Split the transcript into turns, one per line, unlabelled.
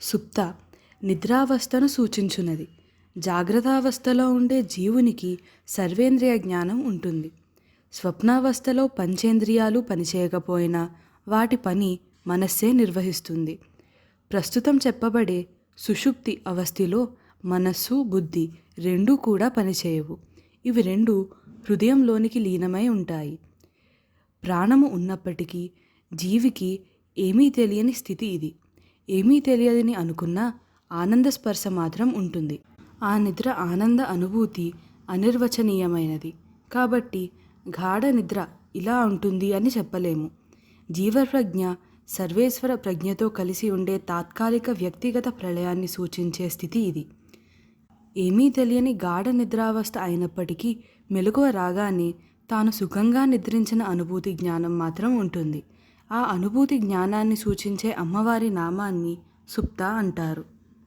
సుప్త నిద్రావస్థను సూచించున్నది. జాగ్రత్తావస్థలో ఉండే జీవునికి సర్వేంద్రియ జ్ఞానం ఉంటుంది. స్వప్నావస్థలో పంచేంద్రియాలు పనిచేయకపోయినా వాటి పని మనస్సే నిర్వహిస్తుంది. ప్రస్తుతం చెప్పబడే సుషుప్తి అవస్థలో మనస్సు, బుద్ధి రెండూ కూడా పనిచేయవు. ఇవి రెండు హృదయంలోనికి లీనమై ఉంటాయి. ప్రాణము ఉన్నప్పటికీ జీవికి ఏమీ తెలియని స్థితి ఇది. ఏమీ తెలియదని అనుకున్నా ఆనంద స్పర్శ మాత్రం ఉంటుంది. ఆ నిద్ర ఆనంద అనుభూతి అనిర్వచనీయమైనది. కాబట్టి గాఢ నిద్ర ఇలా ఉంటుంది అని చెప్పలేము. జీవప్రజ్ఞ సర్వేశ్వర ప్రజ్ఞతో కలిసి ఉండే తాత్కాలిక వ్యక్తిగత ప్రళయాన్ని సూచించే స్థితి ఇది. ఏమీ తెలియని గాఢ నిద్రావస్థ అయినప్పటికీ మెలకువ రాగానే తాను సుఖంగా నిద్రించిన అనుభూతి జ్ఞానం మాత్రం ఉంటుంది. ఆ అనుభూతి జ్ఞానాన్ని సూచించే అమ్మవారి నామాన్ని సుప్త అంటారు.